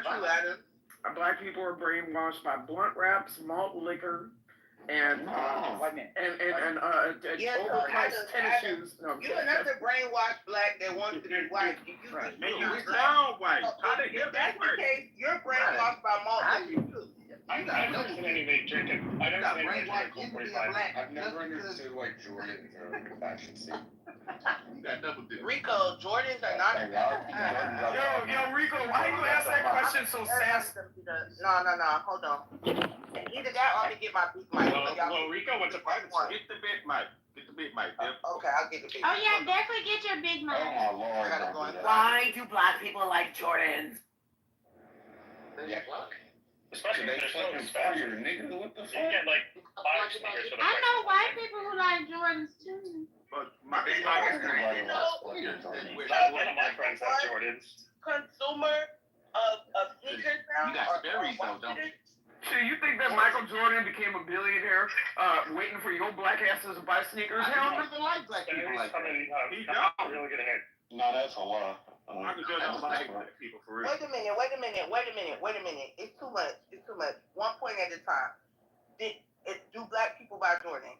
not true, Adam. Black people are brainwashed by blunt wraps, malt liquor, and overpriced tennis shoes. No, you're another brainwashed black that wants to be white. You're down white. If that's the case, you're brainwashed by malt liquor. I've never seen anybody drinking. I've never seen anybody drinking 45. I've never understood why Jordans are in the fashion scene. You got double dip. Rico, Jordans are not. Yo, Rico, why you ask that question so sassy? No. Hold on. Either that or I'm gonna get my big mic. Well, Rico went to private school. Get the big mic. Okay, I'll get the big mic. Oh yeah, definitely get your big mic. Oh my Lord. Why do black people like Jordans? Yeah. Especially They if they're fucking so fire, expensive. nigga. What the You fuck? get like 5 sneakers for the I price. know white people who like Jordans too. But One of my friends has Jordans. Consumer of sneakers now. You got Sperry's though, don't you? Shit, you think that Michael Jordan became a billionaire waiting for your black asses to buy sneakers? Hell, I don't even like black people like that. He don't really get ahead. No, that's a lie. Michael Jordan don't like black people for real. Wait a minute. It's too much. One point at a time. Do black people buy Jordans?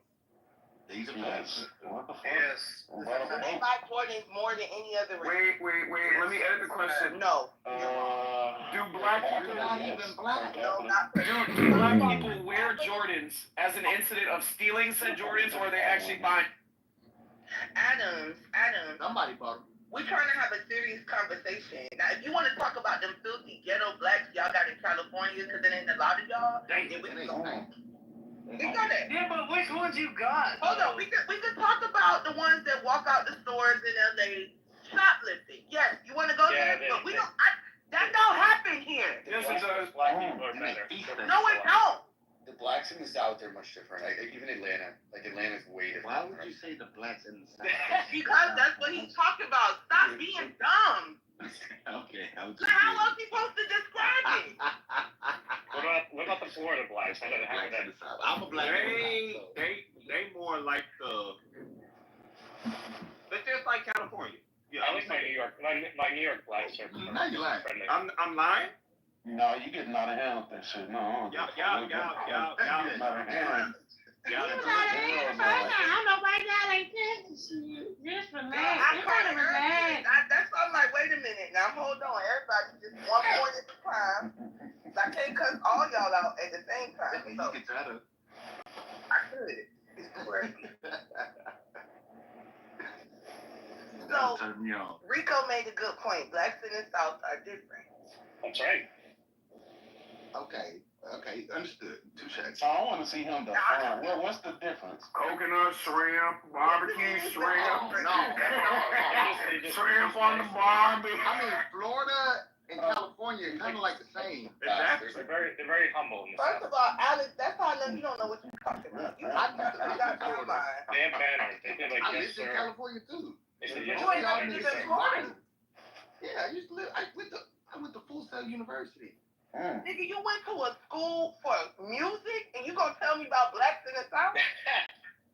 These are Yes. What the fuck? Yes. Do they buy Jordans more than any other race? Wait. Let me edit the question. No. Do black people not even black? No, not do black people wear Jordans as an incident of stealing said Jordans, or are they actually buying? Adams. Somebody bought them. We're trying to have a serious conversation. Now, if you want to talk about them filthy ghetto blacks y'all got in California, because it ain't a lot of y'all, then we can go. We got it. Yeah, but which ones you got? Hold on, we could talk about the ones that walk out the stores in LA shoplifting. Yes, you want to go there, but we don't. That don't happen here. Yes, it does. Black people are better. No, it don't. The blacks in the South are much different. Even Atlanta. Atlanta's way different. Why would you say the blacks in the South? Because that's what he's talking about. Stop being dumb. Okay. Now, how else he supposed to describe it? What about the Florida blacks? How did it happen? I'm a black. They more like the. They're just like California. Yeah, At least my New York blacks are. Now you lying. Friendly. I'm lying. No, you getting out of hand with that shit. No. Y'all. Getting out of hand. You got it in first. I don't know why y'all ain't Texas. Just relax. I kind of heard it. That's why I'm like, wait a minute. Now, hold on. Everybody just one point at a time. I can't cuss all y'all out at the same time. So, You can try to. I could. It's crazy. So, Turn me on. Rico made a good point. Blacks in the South are different. That's right. Okay, understood. Touche. So I want to see him define. What's the difference? Coconut shrimp, barbecue shrimp. Shrimp on the barbie. I mean, Florida and California are kind of like the same. Exactly. They're very humble in the First South. of all, Alex, that's how I know you don't know what you're talking about. You got your mind. They have manners. They feel like I yes, lived in sir. California too. They say You yes, ain't sir. never been in Florida. Yeah, I used to live. I went to Full Sail University. Nigga, you went to a school for music and you gonna tell me about blacks in the South?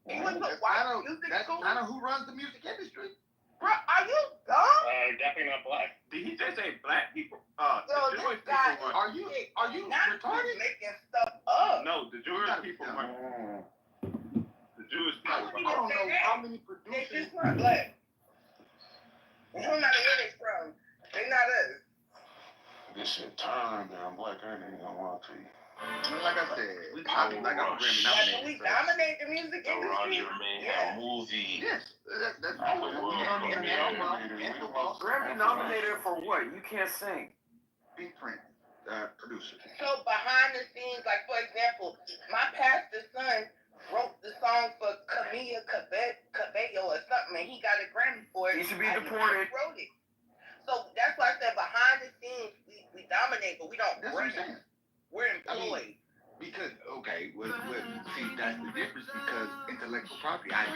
You went to white music That's school? kind of who runs the music industry. Bro, are you dumb? Definitely not black. Did he just say black people? Yo, the this Jewish guy people Are you not retarded? making stuff up. No, the Jewish people weren't. The Jewish I people wouldn't I even don't say know that. how many They producers. just not black. It don't matter where they from. They not us. This shit turned down black. I ain't gonna lie to you. Like I said, I'm like I'm Grammy Like, nominated. we dominate the music industry. Yeah. movie. Yes, that's I was Grammy nominated for what? You can't sing. Big Print, producer. So behind the scenes, like for example, my pastor's son wrote the song for Camila Cabello or something, and he got a Grammy for it. He should be I deported. wrote it. So that's why I said behind the scenes we dominate, but we don't That's what I'm bring. saying. We're employed. Because see, that's the difference. Because intellectual property (IP)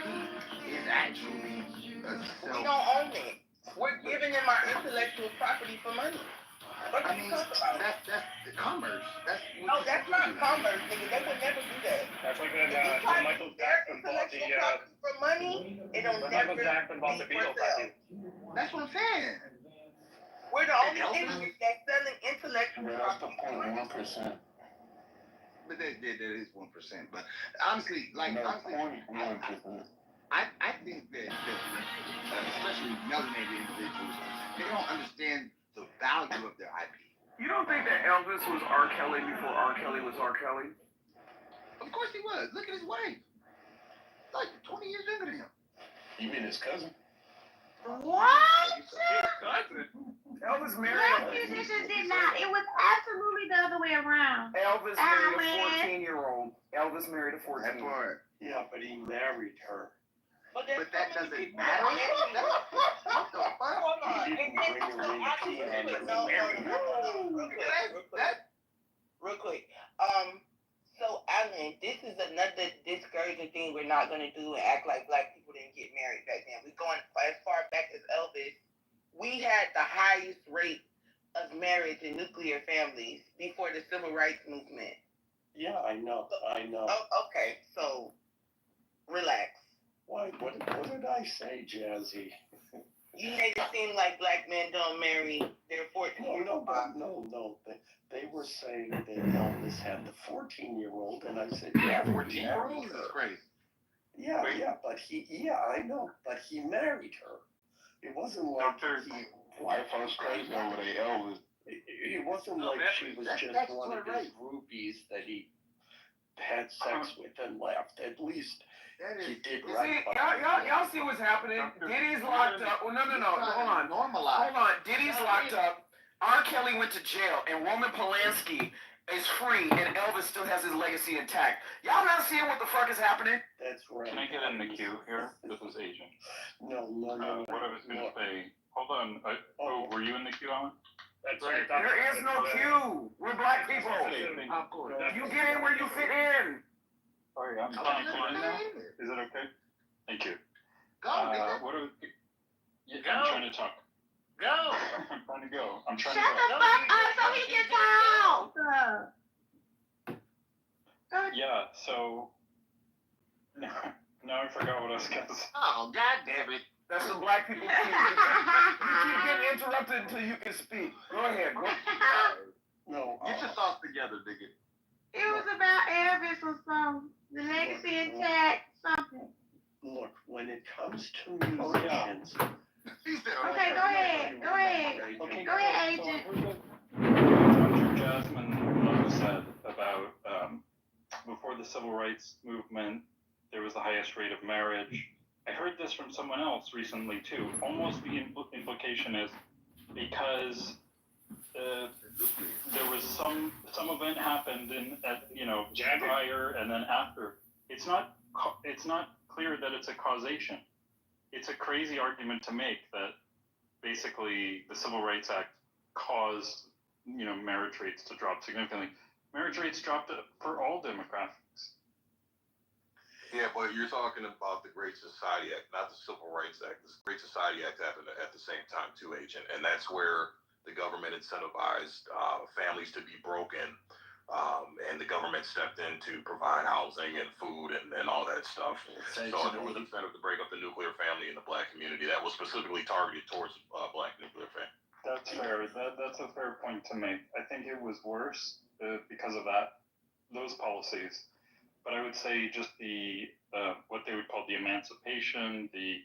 is actually a We don't own it. We're giving them our intellectual property for money. What I are you mean, talking about? that's the commerce. That's No, that's not commerce, nigga. They would never do that. That's like If when you try to Michael use their Jackson bought intellectual the property for money, it'll when never Michael Jackson bought the be Beatles. for sale. what I'm saying. We're the only industry that's selling intellectual That's the 0.1%. But that is 1%. But honestly, like No, honestly, 0.1%. I think that especially melanated individuals, they don't understand the value of their IP. You don't think that Elvis was R. Kelly before R. Kelly was R. Kelly? Of course he was. Look at his wife. Like 20 years younger than him. You mean his cousin? What? Elvis Black married musicians did not. It was absolutely the other way around. Elvis married a 14-year-old. Elvis married a 14. That part. Yeah, but he married her. But that doesn't matter. What the fuck? Hold on. He didn't bring her in the piano. No, Married her. real quick. So Alan, this is another discouraging thing we're not gonna do and act like black people didn't get married back then. We're going as far back as Elvis. We had the highest rate of marriage in nuclear families before the civil rights movement. Yeah, I know. Oh, okay, so relax. Why? What did I say, Jazzy? You made it seem like black men don't marry their 14-year-old. No. They were saying that Elvis had the 14-year-old, and I said, yeah, 14-year-old is crazy. Yeah, I know, but he married her. It wasn't like White folks crazy over their Elvis. It wasn't like she was just one of his groupies that he had sex with and left. At least he did You right. see, y'all see what's happening? Diddy's locked up. Well, no. Hold on. Hold on. Diddy's locked up. R. Kelly went to jail, and Roman Polanski is free, and Elvis still has his legacy intact. Y'all not seeing what the fuck is happening? That's right. Can I get in the queue here? This is Agent. No. What I was going to say. Hold on. Were you in the queue, Alan? That's right. There is no queue. We're black people. Of course. You get in where you fit in. Sorry, I'm trying to queue in now. Is it okay? Thank you. Go, nigga. What are we... I'm trying to talk. Go. I'm trying to go. Shut the fuck up so he can talk. Go ahead. Yeah, so... Now I forgot what I was going to say. Oh, god damn it. That's the black people queue. You keep getting interrupted until you can speak. Go ahead. No. Get your thoughts together, nigga. It was about Elvis or something. The legacy intact, something. Look, when it comes to musicians... Okay, go ahead. Go ahead, Agent. Dr. Jasmine Lowe said about before the civil rights movement, there was the highest rate of marriage. I heard this from someone else recently too. Almost the implication is because there was some event happened prior and then after. It's not clear that it's a causation. It's a crazy argument to make that basically the Civil Rights Act caused marriage rates to drop significantly. Marriage rates dropped for all demographics. Yeah, but you're talking about the Great Society Act, not the Civil Rights Act. The Great Society Act happened at the same time too, Agent, and that's where the government incentivized families to be broken, and the government stepped in to provide housing and food and all that stuff. So there was incentive to break up the nuclear family in the black community that was specifically targeted towards black nuclear family. That's fair. That's a fair point to make. I think it was worse because of those policies. But I would say just the what they would call the emancipation, the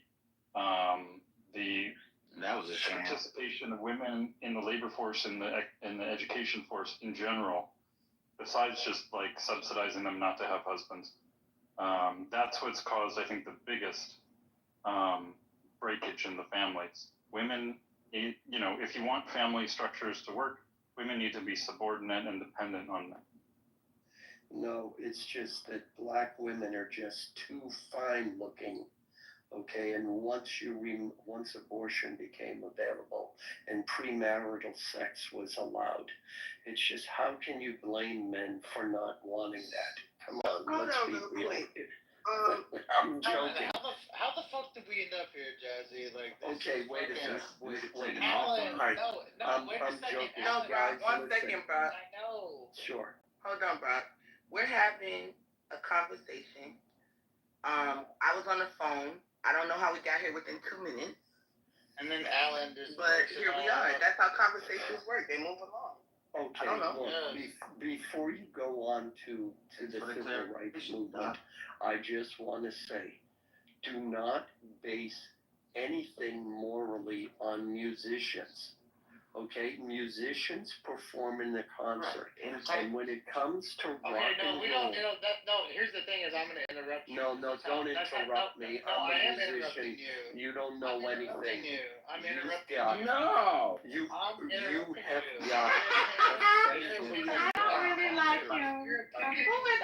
That was a shame. participation of women in the labor force, in the education force in general, besides just like subsidizing them not to have husbands. That's what's caused, I think, the biggest breakage in the families. Women, if you want family structures to work, women need to be subordinate and dependent on men. No, it's just that black women are just too fine looking, okay? And once abortion became available and premarital sex was allowed, it's just how can you blame men for not wanting that? Come on, let's be real. I'm joking. How the fuck did we end up here, Jazzy? Like this. Okay, wait a second. Wait a Alan, minute. no, wait a second. No, Alan, bro, one second, bro. I know. Sure. Hold on, bro. We're having a conversation. I was on the phone. I don't know how we got here within 2 minutes. And then Alan just. But here we are. That's how conversations work. They move along. Okay, don't know. well, before you go on to the For the civil clear- rights movement, I just want to say, do not base anything morally on musicians. Okay, musicians perform in the concert, and when it comes to rock Okay, no, and we roll, don't. Here's the thing: is I'm going to interrupt you. no, don't interrupt me. No, I'm I am a interrupting musician. you. You don't know I'm interrupting anything. you. I'm You interrupting got- you. No. You interrupting have you. got. I don't really like him. Who is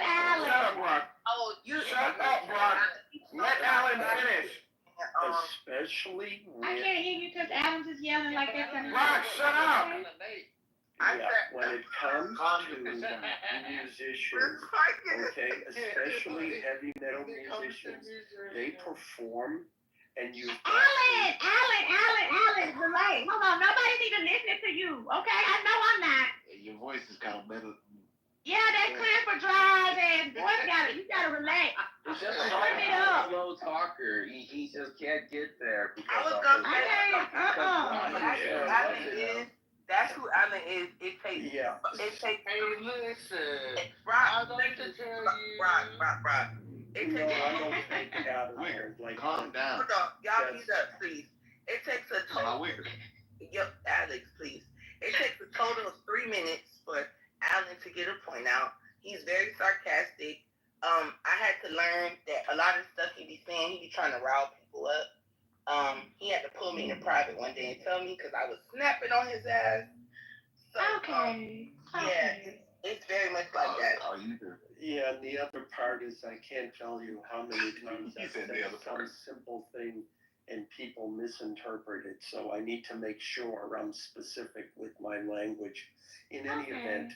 Shut Alan? up, Brock. Oh, you Shut up, Brock. Let Alan finish. Especially I with, can't hear you because Alan's just yelling like that. Brock, shut up. when it comes to musicians, okay, especially heavy metal musicians, they perform, and you. Alan, relate. Hold on, nobody's even listening to you, okay? I know I'm not. Your voice is kind of better. Yeah, that's Clifford Drive and boy, you gotta relate. He's just Turn it up. slow talker. He just can't get there because I was of gonna his- say, that's who Alan is. It takes. Yeah. It takes. Hey, listen. Brock, I'm going to tell you. Brock. It No, takes. I don't think Adam Weird. like. Calm down. Hold on, y'all mute up, please. It takes a total. Weird. Yep, Alex, please. It takes a total of 3 minutes for Alan to get a point out. He's very sarcastic. I had to learn that a lot of stuff he be saying, he be trying to rile people up. He had to pull me in private one day and tell me because I was snapping on his ass. So, Okay. yeah, it's very much like that. Yeah, and the other part is I can't tell you how many times He I've said said the other some part. simple thing and people misinterpret it, so I need to make sure I'm specific with my language. In any event,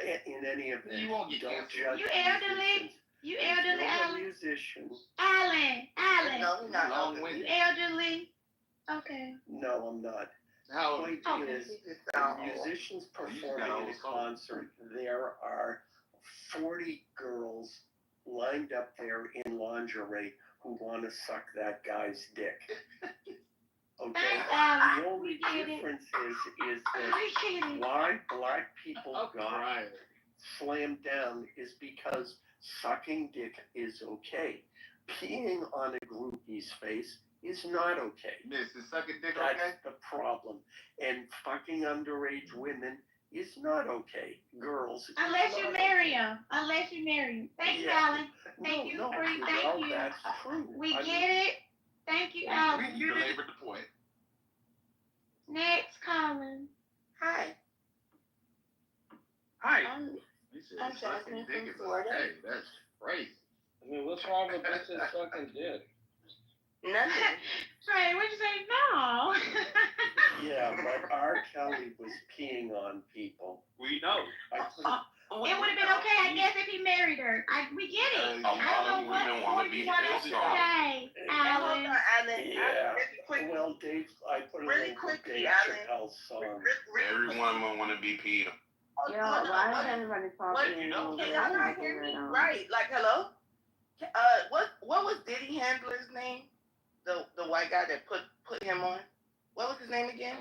You won't get don't canceled. judge You elderly? musicians. You If elderly, you're a Alan? musician, Alan. No, he's not elderly. You elderly? Okay. no, I'm not. How Point Okay. is, He just when sound old. musicians got performing old in a soul. concert, there are 40 girls lined up there in lingerie who want to suck that guy's dick. Okay? Thanks, Alan. The only We get it. difference is that We get it. why black people I'm got crying. slammed down is because sucking dick is okay. Peeing on a groupie's face is not okay. Miss, is sucking dick That's okay? the problem. And fucking underage women is not okay. Girls. is Unless you not marry okay. him. Unless you marry him. Thank you, Yeah. Alan. Thank you. No, Thank well, you. that's true. We I get mean, it. Thank you, Alan. We belabored the point. Next, Colin. Hi. Hi. He said I'm sucking Jasmine dick from is Florida. okay. That's crazy. I mean, what's wrong with bitches sucking dick? Nothing. Trey, what'd you say? No. yeah, but R. Kelly was peeing on people. We know. I think It would have been okay, I guess, if he married her. We get it. A lot I don't of know what women more wanna be you want us to pissed off. say, Alan. Alan. Yeah. Really quick. Well, Dave, I put a Really link to quickly, Dave Alan. Chappelle's song. Every woman want to be peed. Yeah, why is everybody talking? You know, Can y'all not hear me? Right. Like, hello? What was Diddy Handler's name? The white guy that put him on? What was his name again?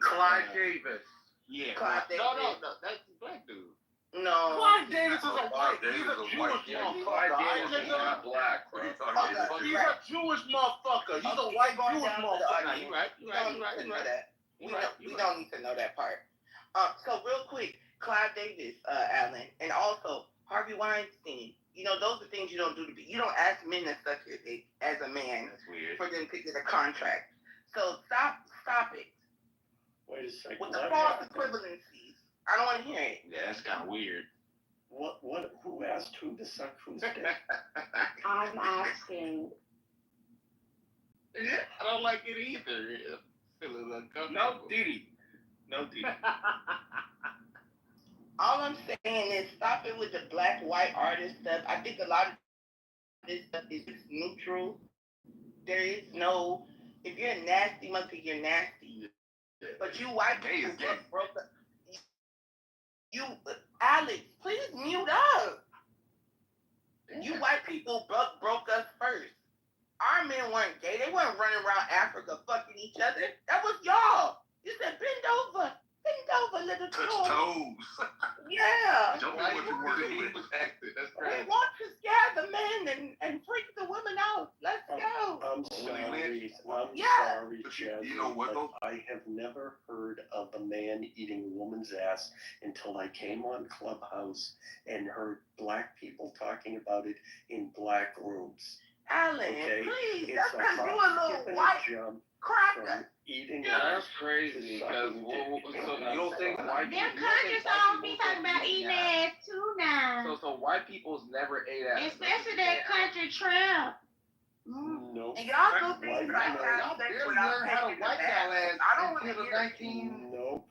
Clyde Davis. Yeah. Clyde Davis. No, that's the black dude. No. Clyde Davis is a white. Davis He's is a a Jewish white dude. Clyde motherfucker. Davis is not black, bro. What are you talking about? He's a Jewish motherfucker. He's a white going Jewish down to the motherfucker. Nah, you right. You right. You right. You right. That. You We right. don't, You we right. don't need to know that part. So real quick, Clive Davis, Alan, and also Harvey Weinstein. You know, those are things you don't do to be. You don't ask men to suck your dick as a man That's weird. for them to get a contract. So stop it Wait a second. with the what false happened? equivalencies. I don't want to hear it. Yeah, that's kind of weird. Who asked who to suck whose dick? I'm asking. I don't like it either. Feeling uncomfortable. No Diddy. No Diddy. All I'm saying is stop it with the black-white artist stuff. I think a lot of this stuff is neutral. There is no, if you're a nasty monkey, you're nasty. Yeah. But you white Gay is people gay. broke up. You, Alex, please mute up. You white people broke us first. Our men weren't gay. They weren't running around Africa fucking each other. That was y'all. You said bend over. a little Touch toy. toes. Yeah. Don't be what you're working with. That's We crazy. want to scare the men and freak the women out. Let's go. I'm sorry, Yeah. Jasmine, You know what, though? but I have never heard of a man eating a woman's ass until I came on Clubhouse and heard black people talking about it in black rooms. Alan, Okay? please. It's That's because about you a little skipping white a jump cracker. from eating Yeah, ass that's crazy. Because to so you don't think white Them people? country songs be talking about eating ass too now. So white people's never ate ass. Especially that country trap. No. And y'all do White things like men- have sex without taking a bath. I don't want to hear it. Nope.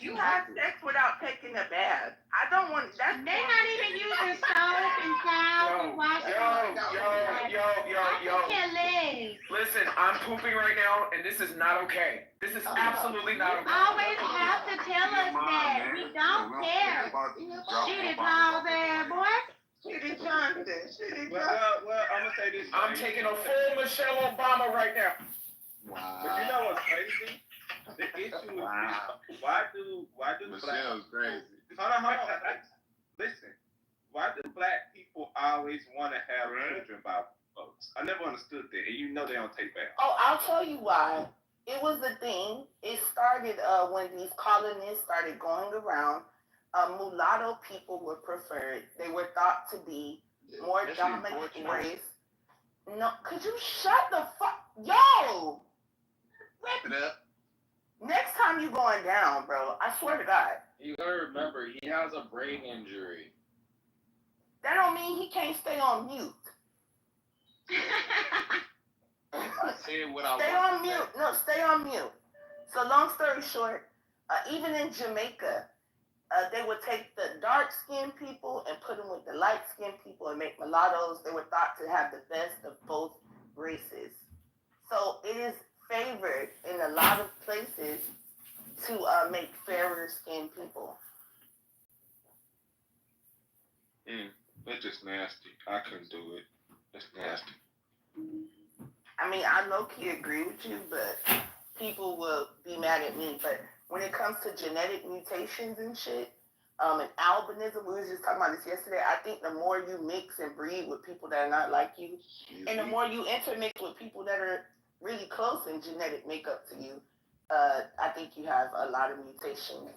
You have sex without taking a bath. I don't want. That's They not even using soap and towels and washing legs. Listen, I'm pooping right now, and this is not okay. This is absolutely not okay. Always have to tell us that. We don't care. Shitty paws ass boy. Shitty Johnson. Shitty Johnson. Well, I'm gonna say this. I'm taking a full Michelle Obama right now. But you know what's crazy? The issue is why do black Michelle's crazy. hold on. Listen. Why do black people always want to have children by folks? I never understood that, and you know they don't take baths. Oh, I'll tell you why. It was a thing. It started when these colonists started going around. Mulatto people were preferred. They were thought to be more dominant race. No, could you shut the fuck? Yo! Wrap it up. Next time you going down, bro, I swear to God. You gotta remember, he has a brain injury. That don't mean he can't stay on mute. I said what I Stay want on to say. mute. No, stay on mute. So long story short, even in Jamaica, they would take the dark-skinned people and put them with the light-skinned people and make mulattoes. They were thought to have the best of both races. So it is favored in a lot of places to make fairer-skinned people. That's just nasty. I couldn't do it. That's nasty. I mean, I low-key agree with you, but people will be mad at me. But when it comes to genetic mutations and shit, and albinism, we was just talking about this yesterday, I think the more you mix and breed with people that are not like you, and the more you intermix with people that are really close in genetic makeup to you, I think you have a lot of mutations.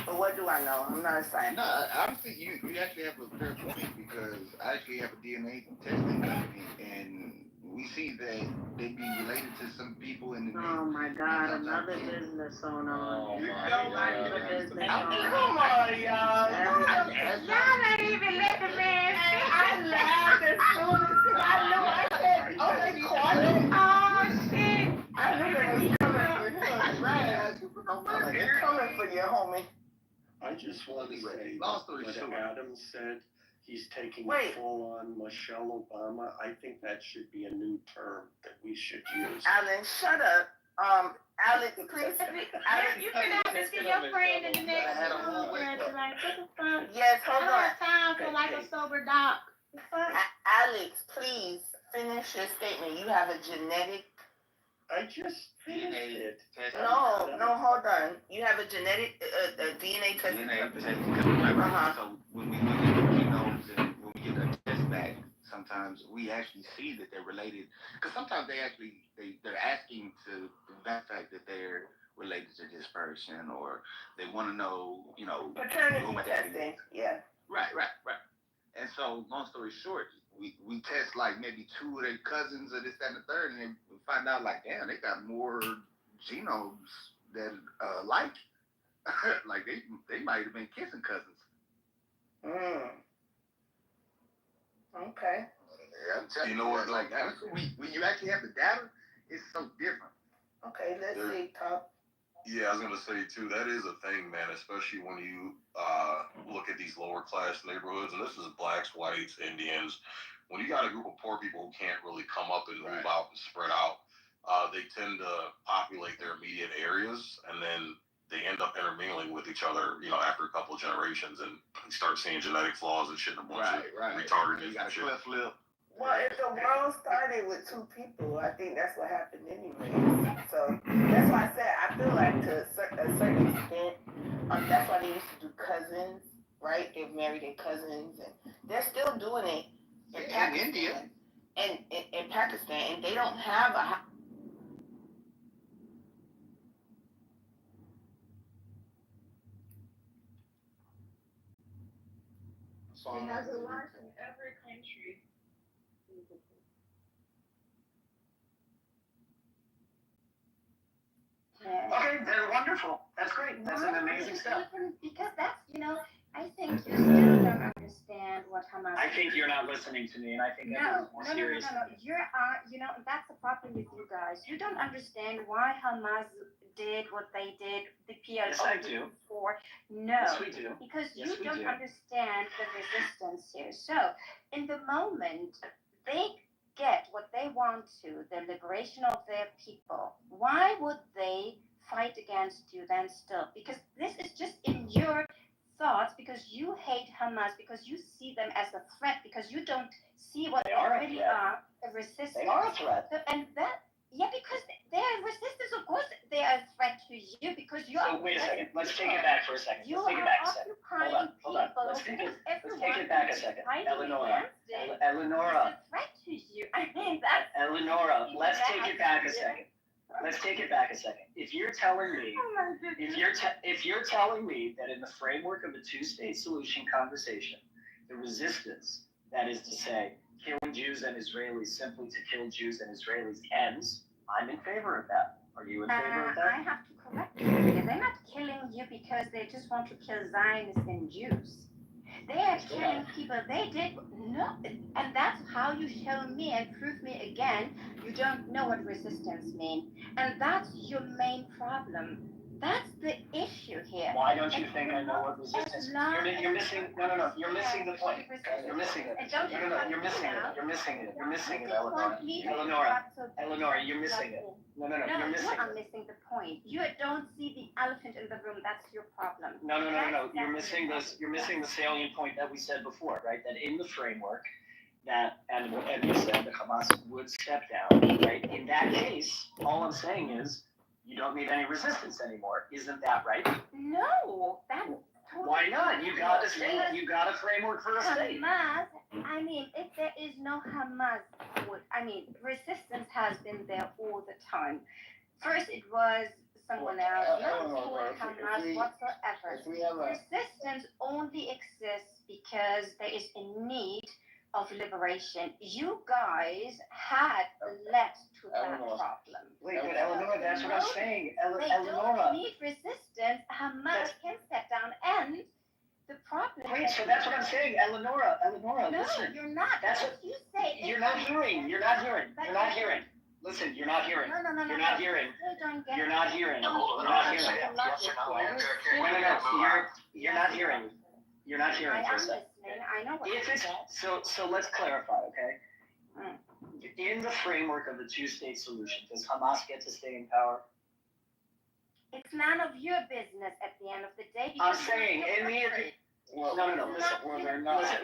But what do I know? I'm not a scientist. No, honestly, you actually have a fair point because I actually have a DNA testing company, and we see that they be related to some people in the Oh my God, another business owner. Oh my Another God. business Come owner. on, y'all. Y'all ain't even let the man I laughed as soon as I knew. I said, "Oh, they quiet." Oh shit. I knew they was coming for him. Right? They're coming for you, homie. I just want to say Long story what short. Adam said. He's taking Wait. full-on Michelle Obama. I think that should be a new term that we should use. Alan, shut up. Alex, please. Alex, You can have to see your friend in the next room. Like, what the fuck? yes, I hold don't on. have time for like a sober doc. The fuck? Alex, please finish your statement. You have a genetic. I just finished it. No, hold on. You have a genetic DNA testing DNA company. testing company. Uh-huh. So when we look at the genomes and when we get a test back, sometimes we actually see that they're related. Because sometimes they're asking to the fact that they're related to this person, or they want to know, Paternity who my daddy is. testing. Yeah. Right. And so, long story short, we test like maybe two of their cousins or this, that, and the third, and then we find out like, damn, they got more genomes than like. Like they might have been kissing cousins. Okay. Yeah, I'm telling You know what, like when you actually have the data, it's so different. Okay, let's see, Top. Yeah, I was gonna say too, that is a thing, man, especially when you look at these lower class neighborhoods, and this is blacks, whites, Indians. When you got a group of poor people who can't really come up and move out and spread out, they tend to populate their immediate areas, and then they end up intermingling with each other, after a couple of generations, and you start seeing genetic flaws and shit, and a bunch of retarded You got a shit. cleft lip. Well, if the world started with two people, I think that's what happened anyway. So that's why I said I feel like to a certain extent, That's why they used to do cousins, right? They've married their cousins, and they're still doing it in Pakistan. India. And in Pakistan, and they don't have a. It has a lot in every country. Okay, they're wonderful. That's great. That's an amazing step. Because that's, I think you still don't understand what Hamas. I think you're not listening to me, and I think everyone's more serious. No. That's the problem with you guys. You don't understand why Hamas did what they did, the PLO Yes, I do. before. No. Yes, we do. Because Yes, you we don't do. understand the resistance here. So, in the moment they get what they want to, the liberation of their people, why would they fight against you then still? Because this is just in your thoughts, because you hate Hamas, because you see them as a threat, because you don't see what They they are a really threat. are, a resistance. They are a threat. And that, because they're resistance, of course they are a threat to you, because you are. So wait a second. Let's take it back for a second. You Let's take it are back a second. occupying Hold on. people. Let's take it. Everyone Let's take it back a is second. fighting Eleonora. against it. Eleonora. It's a threat to you. I mean, that's. Eleonora. Let's take it back a second. Let's take it back a second. If you're telling me, Oh my goodness. if you're telling me that in the framework of a two-state solution conversation, the resistance, that is to say, killing Jews and Israelis simply to kill Jews and Israelis ends, I'm in favor of that. Are you in favor of that? I have to correct you here. They're not killing you because they just want to kill Zionists and Jews. They are killing people. They did no, and that's how you show me and prove me again. You don't know what resistance means, and that's your main problem. That's the issue here. Why don't you think I know what resistance is? You're missing. No. You're missing the point. You're missing it. No. You're missing it. You're missing it. You're missing it, Eleonora. Eleonora, you're missing it. No. You're missing you are it. missing the point. You don't see the elephant in the room. That's your problem. No. You're missing this. You're missing the salient point that we said before, right? That in the framework, that and we said the Hamas would step down, right? In that case, all I'm saying is you don't need any resistance anymore. Isn't that right? No, that's totally. Why not? You got a state. You got a framework for a state. Hamas. I mean, if there is no Hamas, resistance has been there all the time. First, it was someone else, not for Hamas whatsoever. Resistance only exists because there is a need of liberation. You guys had led to that problem. Wait, but Eleonora, that's what I'm saying. They Eleonora. don't need resistance. Hamas can step down, and the problem. Great, so that's what I'm saying. Eleonora, No, listen. you're not. That's what you say. You're not hearing. Listen, you're not hearing. No. You're not hearing. You're not hearing. Hold You're on. not hearing. Yes or no? Okay. No. You're not hearing. You're not hearing I for a am second. listening. I know what If you it's said. so let's clarify, okay? In the framework of the two-state solution, does Hamas get to stay in power? It's none of your business at the end of the day. I'm saying in the Well, No, listen. Well, they're not. Listen,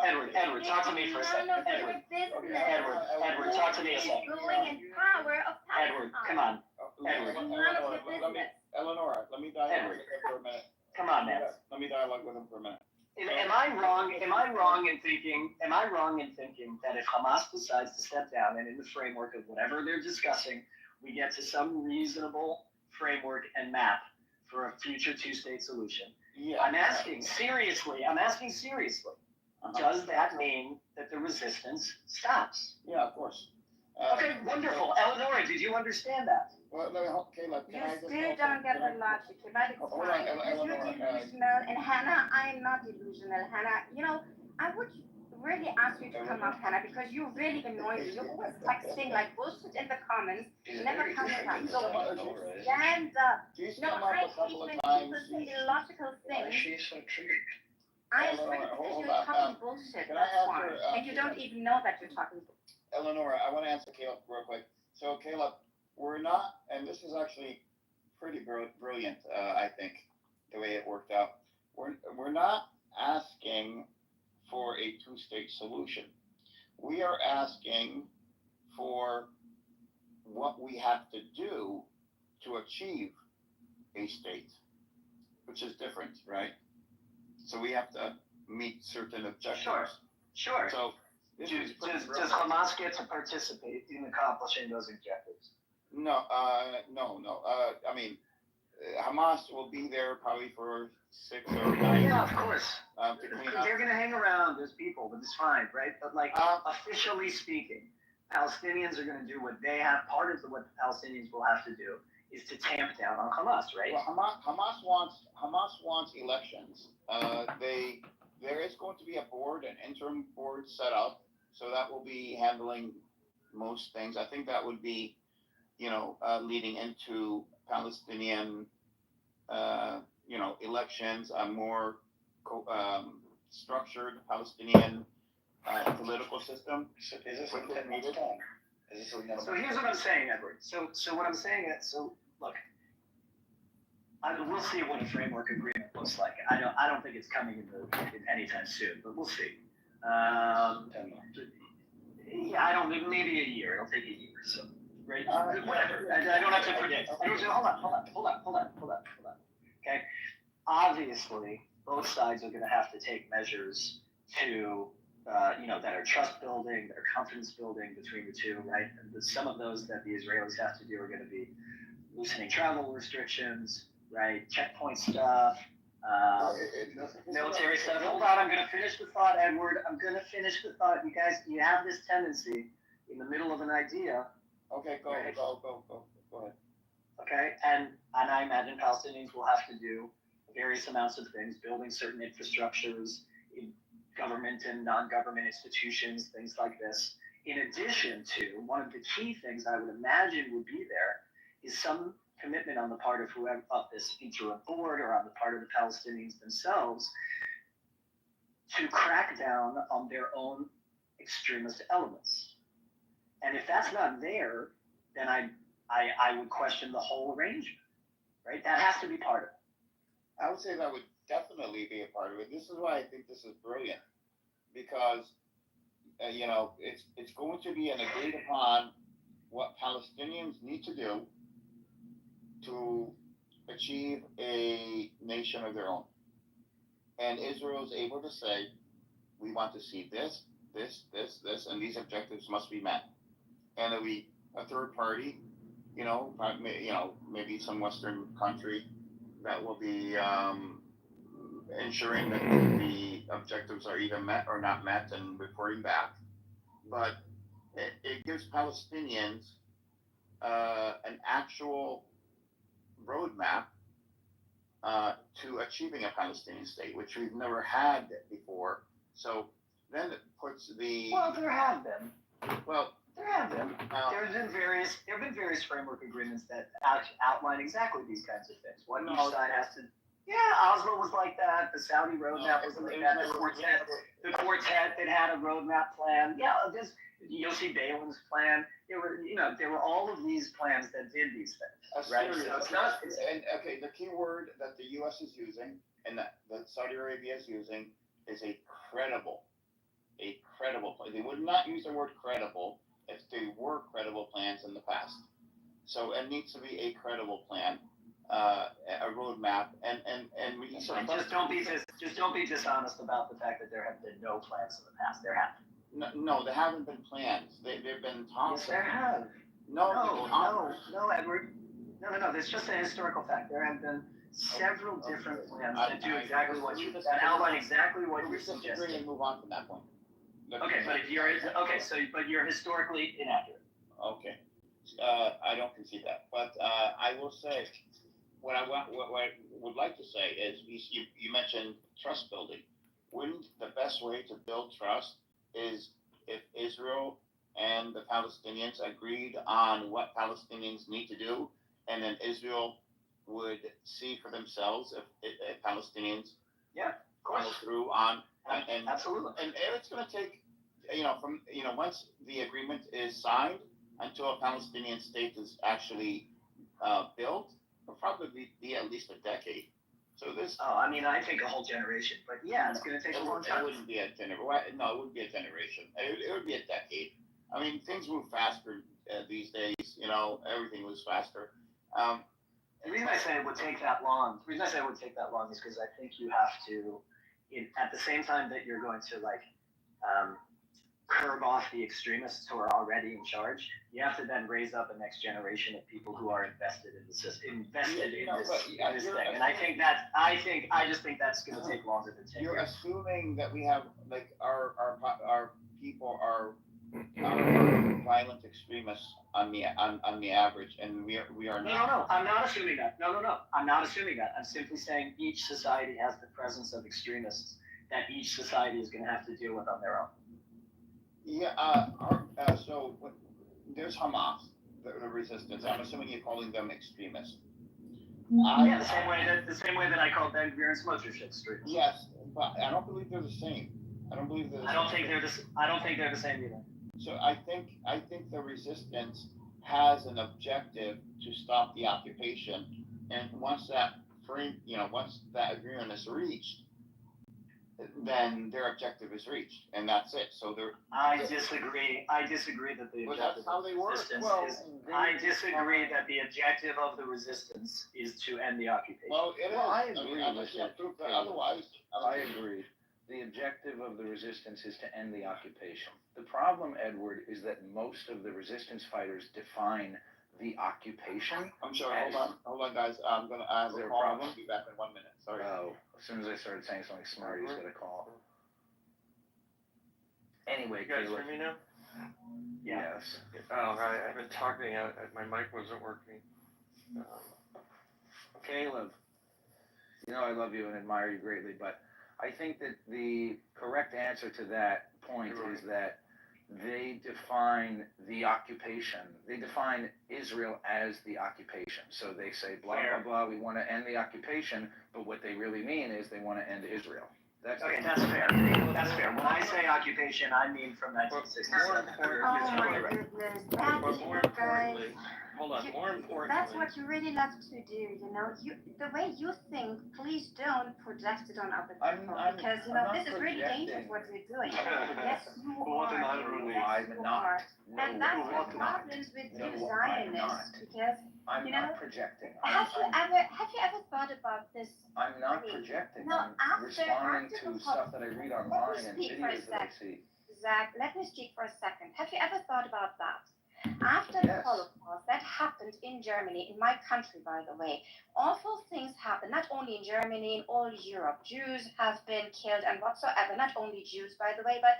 Edward, talk to me for a second. Edward, talk to me a second. Ruling and power of Edward, come on. Edward. It's none of your business. Eleonora, let me dialogue with him for a minute. Come on, man. Let me dialogue with him for a minute. Am I wrong in thinking that if Hamas decides to step down and in the framework of whatever they're discussing, we get to some reasonable framework and map for a future two-state solution? Yeah. I'm asking seriously, does that mean that the resistance stops? Yeah, of course. Okay, wonderful. Eleonora, did you understand that? Well, Caleb, You can I just still don't get the logic, but it's Hold on, fine. Because you're delusional, and Hannah, I am not delusional. Hannah, I would really ask you to come up, Hannah, because you really annoy me. You're always texting like bullshit in the comments, never coming up. So stand up. She's No, come up I a couple hate of when times. people say illogical things. She's so treated. I am Eleanor, really because hold you're on, talking bullshit, can I that's ask why. her, And you don't even know that you're talking bullshit. Eleonora, I want to answer Caleb real quick. So, Caleb, we're not, and this is actually pretty brilliant, I think, the way it worked out. We're not asking for a two-state solution. We are asking for what we have to do to achieve a state. which is different, right? So we have to meet certain objectives. Sure. So this is Does Hamas get to participate in accomplishing those objectives? No. I mean, Hamas will be there probably for 6 or 9 Yeah, years. of course. To clean up. They're going to hang around as people, but it's fine, right? But like officially speaking, Palestinians are going to do what they have. Part of what the Palestinians will have to do is to tamp down on Hamas, right? Well, Hamas wants elections. There is going to be an interim board set up, so that will be handling most things. I think that would be, leading into Palestinian, elections, a more structured Palestinian political system. So is this what 10 months long? So here's what I'm saying, Edward. So what I'm saying is, look, we'll see what a framework agreement looks like. I don't think it's coming in anytime soon, but we'll see. 10 months. Yeah, I don't. Maybe a year. It'll take a year. So, right? Whatever. I don't have to predict. Hold on. Okay. Obviously, both sides are going to have to take measures to, that are trust building, that are confidence building between the two, right? And some of those that the Israelis have to do are going to be loosening travel restrictions, right? Checkpoint stuff. Military stuff. Hold on, I'm going to finish the thought, Edward. I'm going to finish the thought. You guys, you have this tendency in the middle of an idea. Okay, go ahead. Okay, and I imagine Palestinians will have to do various amounts of things, building certain infrastructures in government and non-government institutions, things like this. In addition to, one of the key things I would imagine would be there is some commitment on the part of whoever of this interim board or on the part of the Palestinians themselves to crack down on their own extremist elements. And if that's not there, then I would question the whole arrangement, right? That has to be part of it. I would say that would definitely be a part of it. This is why I think this is brilliant, because it's going to be an agreed upon what Palestinians need to do to achieve a nation of their own. And Israel is able to say, we want to see this, and these objectives must be met. And there'll be a third party, maybe some Western country that will be ensuring that the objectives are either met or not met and reporting back. But it gives Palestinians an actual roadmap to achieving a Palestinian state, which we've never had before. So then it puts the... Well, there have been. Well, there have been. There have been various framework agreements that outline exactly these kinds of things. What each side has to... Yeah, Oslo was like that. The Saudi roadmap was like that. The quartet that had a roadmap plan. Yeah, this Yossi Beiling's plan. There were all of these plans that did these things. Right? So it's not. Okay, the key word that the U.S. is using and that Saudi Arabia is using is a credible plan. They would not use the word credible if they were credible plans in the past. So it needs to be a credible plan. A roadmap, and we can sort of just don't be dishonest about the fact that there have been no plans in the past. There have. No, there haven't been plans. They've been talks. Yes, there have. No, Edward. No. That's just a historical fact. There have been several different plans that do exactly what you that outline exactly what you're suggesting. And move on from that point. Okay, but if you're but you're historically inaccurate. Okay, I don't concede that, but I will say. What I would like to say is, you mentioned trust building. Wouldn't the best way to build trust is if Israel and the Palestinians agreed on what Palestinians need to do, and then Israel would see for themselves if Palestinians follow through on and absolutely. And it's going to take once the agreement is signed until a Palestinian state is actually built. It'll probably be at least a decade. So this. Oh, I mean, I think a whole generation, but yeah, it's going to take a long time. It wouldn't be a generation. No, it wouldn't be a generation. It would be a decade. I mean, things move faster these days. Everything moves faster. The reason I say it would take that long, is because I think you have to, at the same time that you're going to curb off the extremists who are already in charge, you have to then raise up a next generation of people who are invested in the system, in this thing. And I just think that's going to take longer than 10 You're years. assuming that we have like our people are violent extremists on the average, and we are not. No, I'm not assuming that. No, I'm not assuming that. I'm simply saying each society has the presence of extremists that each society is going to have to deal with on their own. Yeah. So there's Hamas, the resistance. I'm assuming you're calling them extremists. Yeah, the same way that I called Ben Gvir and Smotrich extremists. Yes, but I don't believe they're the same. I don't think they're the same either. So I think the resistance has an objective to stop the occupation, and once that agreement is reached, then their objective is reached, and that's it. So I disagree that the objective how they work. I disagree that the objective of the resistance is to end the occupation. Well, it is. I agree unless you have proof that otherwise. I agree. The objective of the resistance is to end the occupation. The problem, Edward, is that most of the resistance fighters define the occupation. I'm sorry. Hold on, guys. I'm gonna ask. Is there a problem? I'll be back in 1 minute. Sorry. Oh, as soon as I started saying something smart, he's gonna call. Anyway, You guys Caleb. hear me now? Yes. Oh, right. I've been talking. My mic wasn't working. Caleb, you know I love you and admire you greatly, but I think that the correct answer to that point is that they define the occupation. They define Israel as the occupation. So they say, blah, blah, blah, we want to end the occupation, but what they really mean is they want to end Israel. That's fair. That's fair. When I say occupation, I mean from 1967. Oh my goodness, that's More you guys. importantly, hold on. More importantly, That's what you really love to do, you know. The way you think, please don't project it on other people, because this is really dangerous what you're doing. Yes, you are. And that's the problems with you Zionists, because I'm not projecting. have you ever thought about this? I'm not projecting. No, I'm responding to stuff that I read online and videos that I see. Zach, let me speak for a second. Have you ever thought about that? After the Holocaust, that happened in Germany, in my country, by the way. Awful things happened, not only in Germany, in all Europe. Jews have been killed and whatsoever. Not only Jews, by the way, but,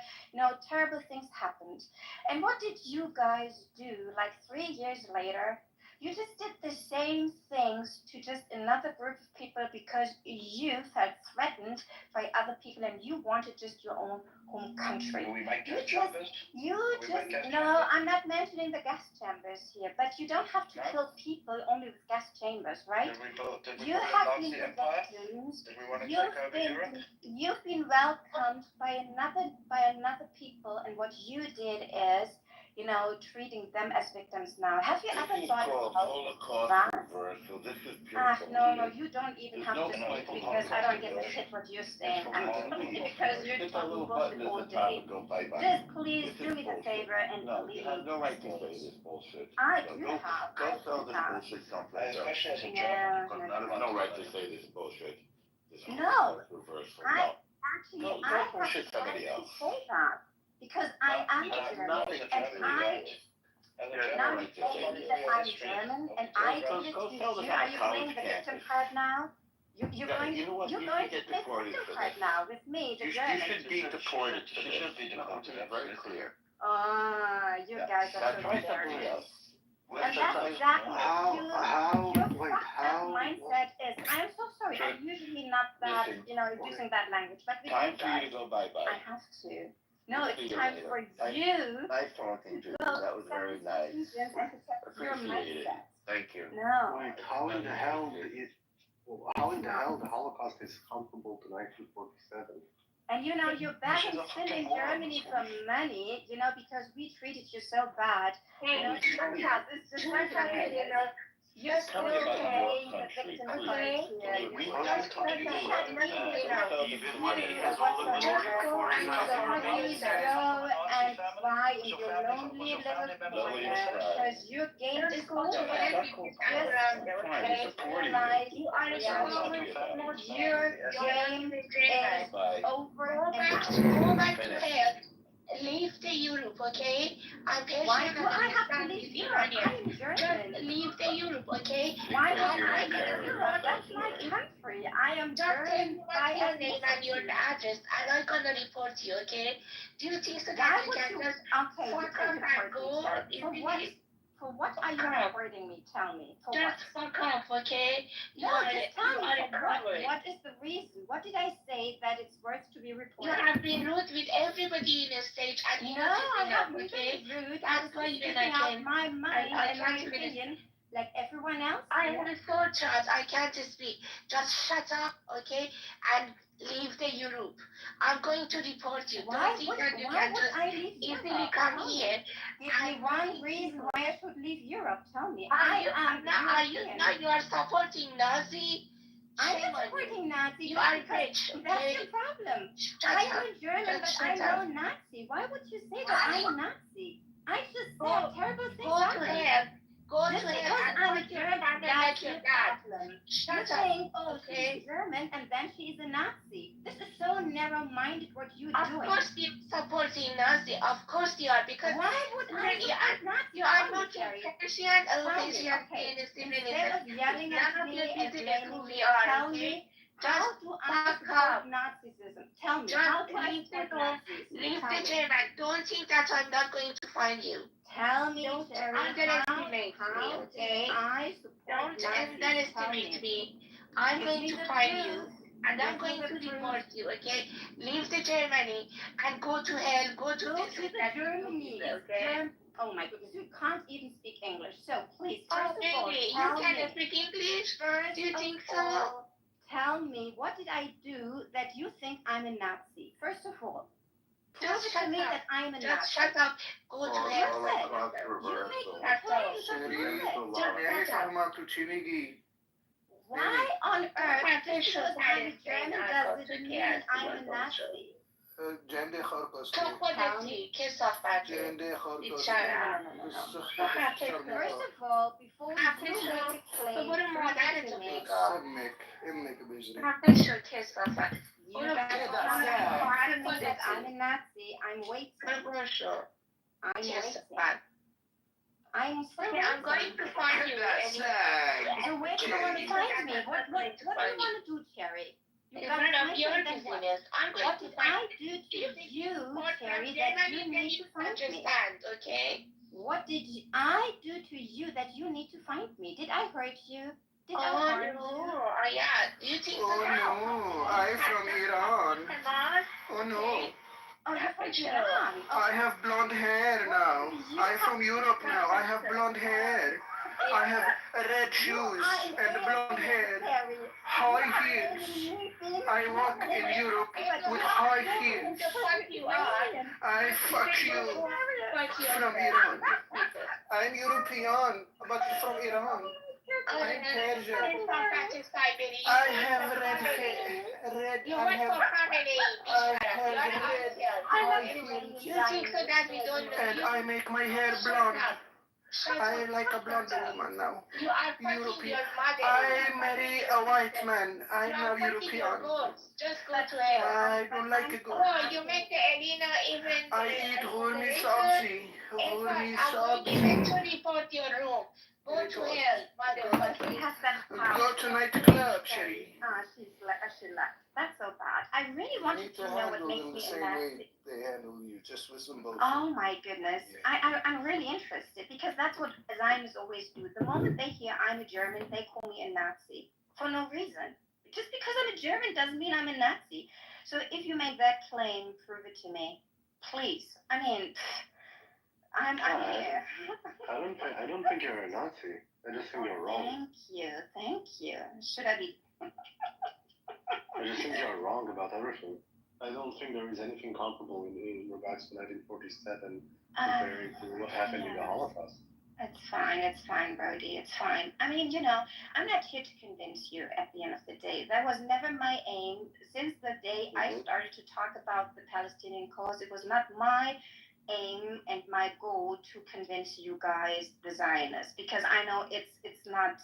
terrible things happened. And what did you guys do, 3 years later? You just did the same things to just another group of people because you felt threatened by other people and you wanted just your own home country. I'm not mentioning the gas chambers here, but you don't have to kill people only with gas chambers, right? You have been the victims. You've been welcomed by another people, and what you did is, treating them as victims now. Have you ever thought about that? No, you don't even have to speak because I don't give a shit what you're saying. Because you're talking bullshit all day. Just please do me the favor and leave me. No right to say this bullshit. I do have. Go sell this bullshit someplace else. There's no right to say this bullshit. No. Reversal. I have to say that. Because I am German, and now you told me that I'm German, and I did it to you. Are you playing the victim card now? You're going to play the victim card now with me, the German. You should be deported for this. She should be deported. Very clear. You guys are so serious. And that's exactly what your fucked up mindset is. I am so sorry. I'm usually not that, using that language, but with Time you for you guys, to go bye-bye. I have to. No, it's time for you. Nice talking to you. That was very nice. Appreciate it. Thank you. No. Wait, how in the hell the Holocaust is comparable to 1947? And you're back and still in Germany for money, because we treated you so bad. It's just like, You're Just still okay. paying the victim Okay. here. We You have to understand do that that. nothing He whatsoever. has all the money for his So please go and cry in your lonely little corner because you gained this confidence just realize You are your game is over and out. Go back to hell. Leave the Europe, okay? I'm Why do I have to leave Europe? I'm Just German. leave the Europe, okay? Why do I leave Europe? That's my country. I am Just tell German me by what's your name and your ethnicity. address, and I'm gonna report you, okay? Do you think so Why that you would can you? just Okay, you fuck can up and report go? me. For what are you reporting me? Tell me. For what? Just fuck off, okay? No, just tell me. a coward. What is the reason? What did I say that it's worth to be You reported? have been rude with everybody in the stage, and you No, know I this haven't enough, okay? been rude. That's I'm why just you're speaking like out him. my mind I and my can't really- opinion, like everyone else. I am so charged. I can't speak. Just shut up, okay? And leave the Europe. I'm going to report you. Why Don't think would, that you why can would just I leave easily Europe? come Tell me. here. Give me one reason why I should leave Europe. Tell me. Are you European. now you are supporting Nazi? I'm Shame not on you. supporting Nazis. You are because rich, That's okay? your problem. Shut I'm up. a German, Just but I'm shut up. no Nazi. Why would you say that I'm a Nazi? I just Go- said terrible things. Go to hell. Go Just to because hell and I'm put your German, father that's like your your dad. problem. You Shut up. think, oh, Okay. she's German, and then she's a Nazi. This is so narrow-minded what you're Of doing. course you're supporting Nazi. Of course you are, because Why would I you support Nazis? you are Tell me, not Terry. a Persian or Tell me, Asian okay. in a Instead of yelling None at of me your and business blaming who me, we are, tell okay? me, how Just do I fuck support up. Nazism? Tell me, Just how do I leave the support room. Nazis? Leave Tell the me. German. Don't think that I'm not going to find you. Tell me, Don't Terry, underestimate how me, okay? I support Don't Nazis. underestimate me. I'm Give going me to the find truth. you. And I'm Give me going the to truth. report you, okay? Leave the Germany and go to hell. Go to Go this to the that Germany. okay? Oh my goodness, you can't even speak English. So please, Oh, first of all, really? You tell can me. speak English? First Do you of think so? all, tell me, what did I do that you think I'm a Nazi? First of all, prove Just it shut to me up. that I'm a Just Nazi. shut up. Go to hell. You make claims of Mary Farmato Chimigi. Why on earth, Practice because I'm science German, and does go it to mean chaos. I'm a Nazi? Jende Kharkoski. Topodeti, kiss off at you. Jende Kharkoski. First of all, before you do make a claim, So what am I prove it to to me. make? Emmek Bijri. Practice your kiss off at You guys want to confirm me that I'm a Nazi. I'm waiting. I'm Kiss waiting. off. I'm still Okay, I'm going to find you. So where do you want to find me? What do you want to do, Cherry? You In got front to of your find me, then what? business. I'm going What to did find I do to you, Cherry, that you need to find me? understand, okay? What did I do to you that you need to find me? Did I hurt you? Did I Oh harm you? no, yeah. Do you think so? Oh no, I'm from Iran. Oh no. Oh, you're from Iran. I have blonde hair now. I'm from Europe now. I have blonde hair. I have red shoes and blonde hair. High heels. I walk in Europe with high heels. I fuck you from Iran. I'm European, but from Iran. I'm Persian. I have red hair. I have red high heels. You think so that we don't know And you? I make my hair blonde. Shut I up. like a blonde woman now. You are fucking European. your mother. I marry a white man. I'm You now are fucking your European. goats. Just go to hell. I don't like a goat. Oh, you make the arena even. I eat hurmi sabzi. Hurmi I'm going sabzi. even to report your room. Go to hell, motherfucker. He has that power. Go to nightclub, Sherry. She left. That's so bad. I really You wanted need to to know what handle makes them the me a same Nazi. way they handle you, just with some bullshit. Oh my goodness. I'm really interested because that's what Zionists always do. The moment they hear I'm a German, they call me a Nazi for no reason. Just because I'm a German doesn't mean I'm a Nazi. So if you make that claim, prove it to me, please. I mean, I'm here. I don't think you're a Nazi. I just think you're wrong. Thank you. Should I be? I just think you're wrong about everything. I don't think there is anything comparable in regards to 1947 comparing to what happened in the Holocaust. It's fine, Brody, it's fine. I mean, I'm not here to convince you at the end of the day. That was never my aim. Since the day I started to talk about the Palestinian cause, it was not my aim and my goal to convince you guys, the Zionists, because I know it's not.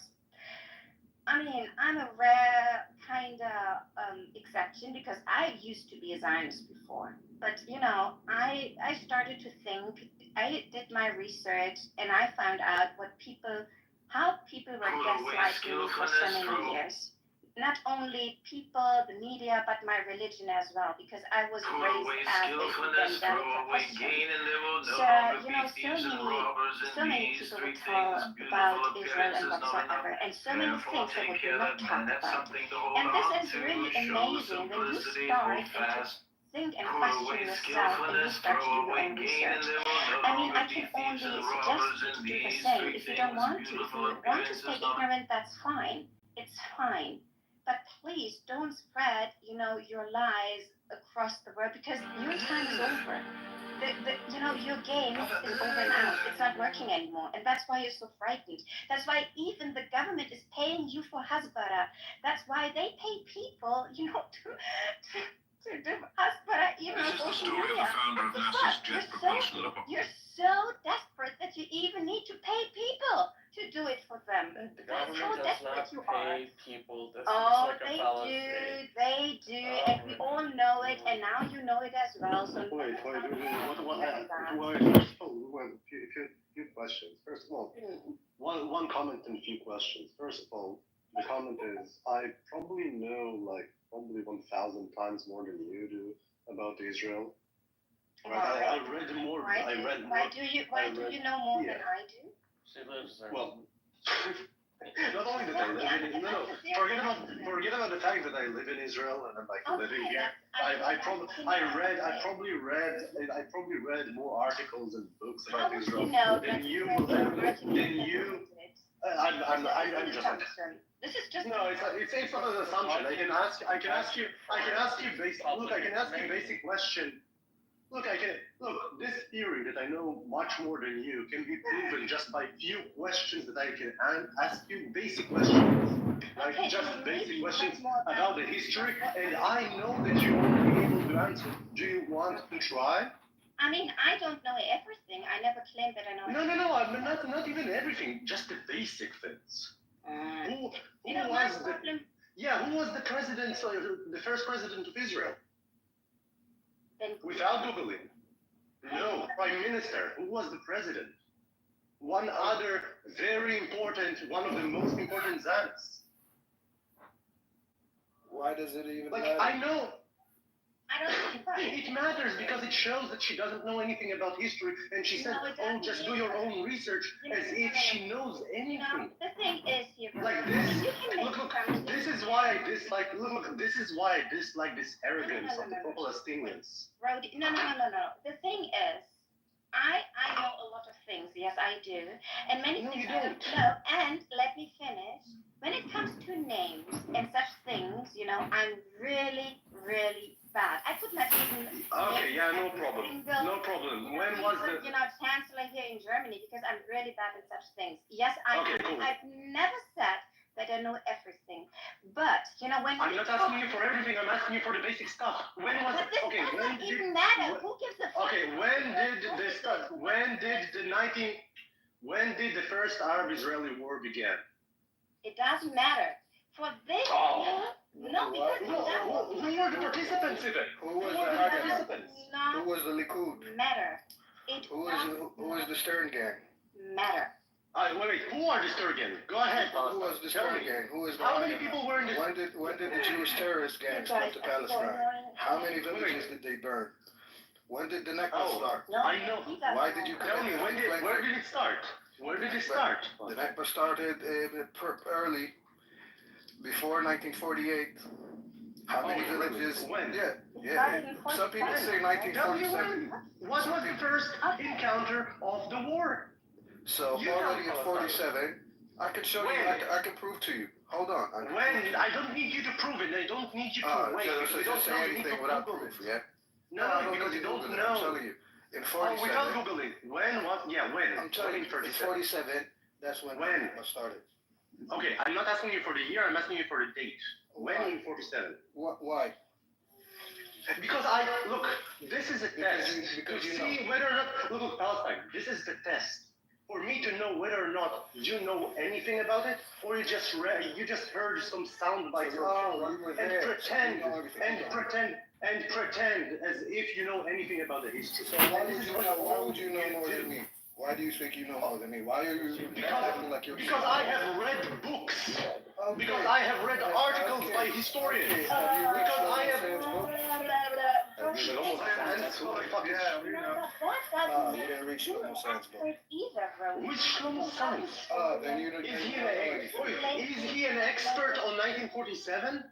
I mean, I'm a rare kind of exception because I used to be a Zionist before. But, I started to think, I did my research, and I found out how people were gaslighting me for so many years. Not only people, the media, but my religion as well, because I was raised as a evangelical Christian. So, so many people would talk about Israel and whatsoever, and so many things that we do not talk about. And this is really amazing when you start and to think and question yourself and you start to do your own research. I mean, I can only suggest you to do the same if you don't want to. If you want to stay ignorant, that's fine. It's fine. But please don't spread, your lies across the world because your time is over. Your game is over now. It's not working anymore. And that's why you're so frightened. That's why even the government is paying you for Hasbara. That's why they pay people, to do Hasbara, on social media. You're so desperate that you even need to pay people to do it for them. The That's government how does desperate not you are. pay people. This Oh, is like they a fallacy. do, and we all know it, and now you know it as well. So Wait, first of all, few questions. First of all, one comment and a few questions. First of all, the comment is, I probably know probably 1,000 times more than you do about Israel. Right? I read more. Why do you know more than I do? She lives there. Well, not only that I live in forget about the fact that I live in Israel and I'm living here. I probably read more articles and books How about would Israel you know than you. I'm just. This is just No, it's not an assumption. I can ask you basic question. Look, this theory that I know much more than you can be proven just by few questions that I can ask you, basic questions. Basic questions about the history, and I know that you won't be able to answer. Do you want to try? I mean, I don't know everything. I never claimed that I know everything. No, I'm not even everything, just the basic things. Who was the president, the first president of Israel? Without Googling. No, Prime Minister. Who was the president? One other very important, one of the most important Zionists. Why does it even matter? I know. I don't think it matters because it shows that she doesn't know anything about history, and she said, "Oh, just do your own research," as if she knows anything. The thing is here, like this. Look, this is why I dislike. Look, this is why I dislike this arrogance of the Palestinians. Brody, no. The thing is, I know a lot of things. Yes, I do, and many things I don't know. And let me finish. When it comes to names and such things, I'm really, really bad. I could not even. Okay, yeah, no problem. No problem. When was the? Chancellor here in Germany because I'm really bad in such things. Yes, cool. I've never said that I know everything, but when I'm not asking you for everything. I'm asking you for the basic stuff. When was? But this doesn't even matter. Who gives a fuck? Okay, when did the first Arab-Israeli war begin? It doesn't matter. For this, no, because who were the participants in it? Who was the participants? Who was the Likud? Matter. Who was the Stern Gang? Matter. Wait, who are the Stern Gang? Go ahead. Who was the Stern Gang? Who is the How many people were in this? When did the Jewish terrorist gangs come to Palestine? How many villages did they burn? When did the Nakba start? I know. Why did you tell me? Where did it start? Where did it start? The Nakba started early, before 1948. How many villages? When? Yeah. Some people say 1947. What was the first encounter of the war? So already in 47, I can show you. I can prove to you. Hold on. When? I don't need you to prove it. I don't need you to wait. So just say anything without proof, yeah? No, because you don't know. I'm telling you. Oh, 47. without Googling. When, what? Yeah, when? I'm telling you, When in 47. 47, that's when When? it started. Okay, I'm not asking you for the year, I'm asking you for the date. When in 47? Why? Because look, this is a test. because to you see know. whether or not, look, Palestine, this is the test. For me to know whether or not you know anything about it, or you just heard some sound bites You were and there, pretend, so you know everything. and pretend as if you know anything about the history. So why would you know more than me? Why do you think you know more than me? Why are you acting like you're... Because I have read books. Because I have read articles by historians. Okay. Have you read Because I have... Sam's book? You know Sands? Who the fuck is... You didn't read Shlomo Sands book. Which Shlomo Sands? Then you don't know anything. Is he an expert on 1947?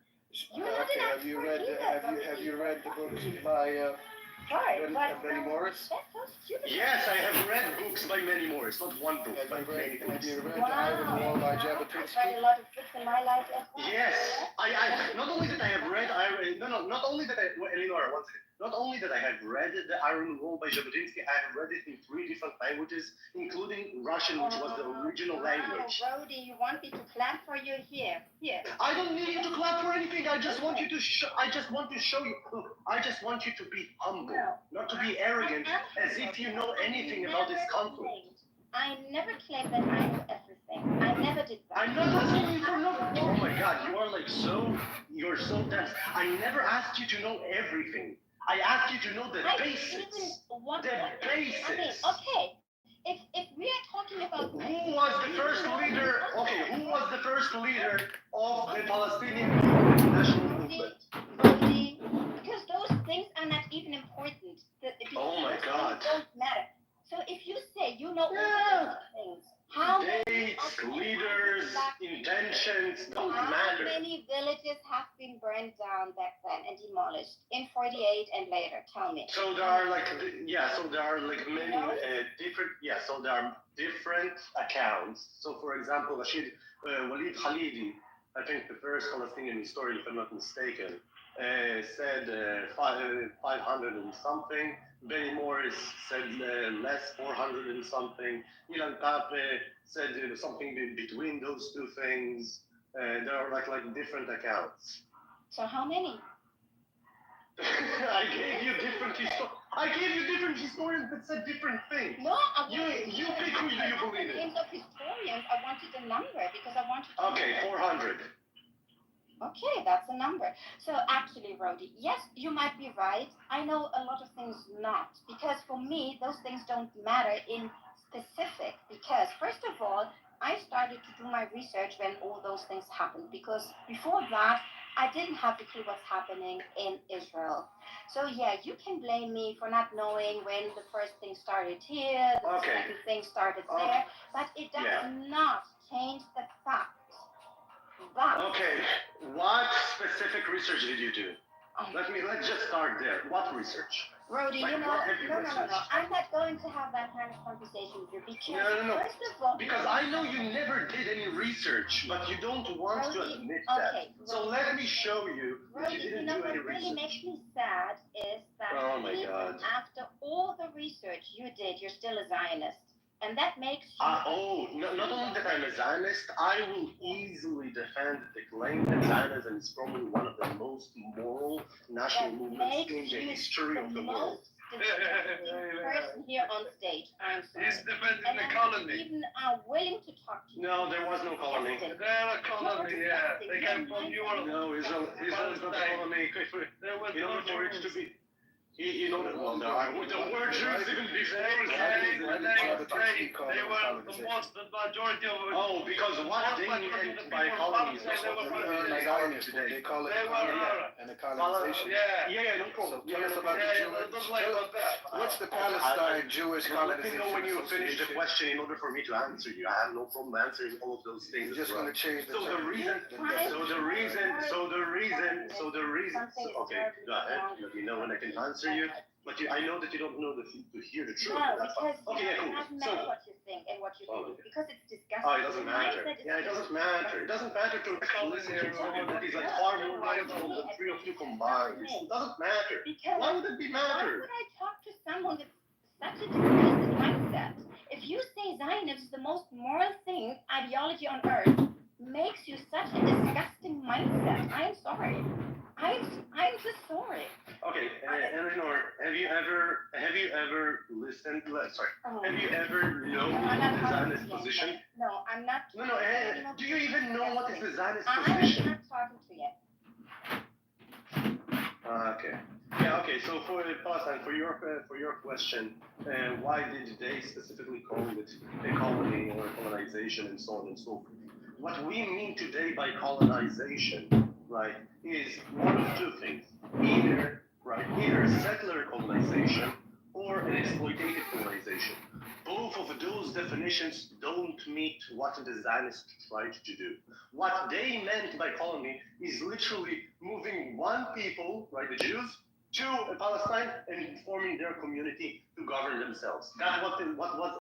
Okay, have you read the books by Benny Morris? Yes, I have read books by many more. It's not one book, but many Have books. you read The Iron Wall by I've Jabotinsky? read a lot of books in my life as well. Yes, I not only that I have read not only that Eleanor, one second. Not only that I have read The Iron Wall by Jabotinsky, I have read it in 3 different languages, including Russian, which was the original language. Rody, you want me to clap for you here? Here. I don't need you to clap for anything. I just want you to I just want to show you. Look, I just want you to be humble, not to be arrogant, as if you know anything about this conflict. I never claimed that I know everything. I never did that. I'm not asking you for nothing. Oh my God, you're so dense. I never asked you to know everything. I asked you to know the basics. The basics. I mean, okay. If we are talking about who was the first leader? Okay, who was the first leader of the Palestinian national movement? Rody, because those things are not even important. Oh my God. Things don't matter. So if you say you know all those things, how dates, leaders, intentions don't matter. How many villages have been burned down back then and demolished in 48 and later? Tell me. So there are many different, so there are different accounts. So for example, Walid Khalidi, I think the first Palestinian historian, if I'm not mistaken, said 500 and something. Benny Morris said less, 400 and something. Ilan Pape said something between those two things. There are like different accounts. So how many? I gave you different historians that said different things. No, you pick who you believe in. Names of historians. I wanted a number because I wanted to. Okay, 400. Okay, that's a number. So actually, Rody, yes, you might be right. I know a lot of things not, because for me, those things don't matter in specific, because first of all, I started to do my research when all those things happened, because before that, I didn't have a clue what's happening in Israel. So yeah, you can blame me for not knowing when the first thing started here, the second thing started there, but it does not change the fact. Okay, what specific research did you do? Let's just start there. What research? Rody, no. I'm not going to have that kind of conversation with you because first of all, because I know you never did any research, but you don't want to admit that. So let me show you that you didn't do any research. What really makes me sad is that even after all the research you did, you're still a Zionist. And that makes you... not only that I'm a Zionist, I will easily defend the claim that Zionism is probably one of the most moral national movements in the history of the world. Person here on stage, I'm sorry. He's defending the colony. Even willing to talk to you. No, there was no colony. They're a colony, yeah. They came from Europe. No, Israel is not a colony. In order for it to be... You know that well, the word Jews even before they were the most, the majority of it. Oh, because what they meant by colonies is what they call it and the colonization. Yeah, no problem. So tell us about the Jewish. What's the Palestine Jewish colonization? Let me know when you finish the question in order for me to answer you. I have no problem answering all of those things. You're just going to change the okay, go ahead. Let me know when I can answer you. But I know that you don't know to hear the truth. No, because okay, it doesn't matter what you think and what you do, because it's disgusting. Oh, it doesn't matter. Yeah, it doesn't matter. It doesn't matter to listen to something that is like far more right from the three of you combined. It doesn't matter. Because why would it be matter? Why would I talk to someone that's such a disgusting mindset. If you say Zionism is the most moral thing, ideology on earth, makes you such a disgusting mindset. I'm sorry. I'm just sorry. Okay, Eleanor, have you ever listened? Sorry, have you ever known the Zionist position? No, I'm not. No. Do you even know what is the Zionist I'm position? not talking to you. Okay. Yeah. Okay. So for Palestine, for your question, why did they specifically call it a colony or colonization and so on and so forth? What we mean today by colonization, right, is one of two things: either settler colonization or an exploitative colonization. Both of those definitions don't meet what the Zionists tried to do. What they meant by colony is literally moving one people, right, the Jews, to Palestine and forming their community to govern themselves. That's what was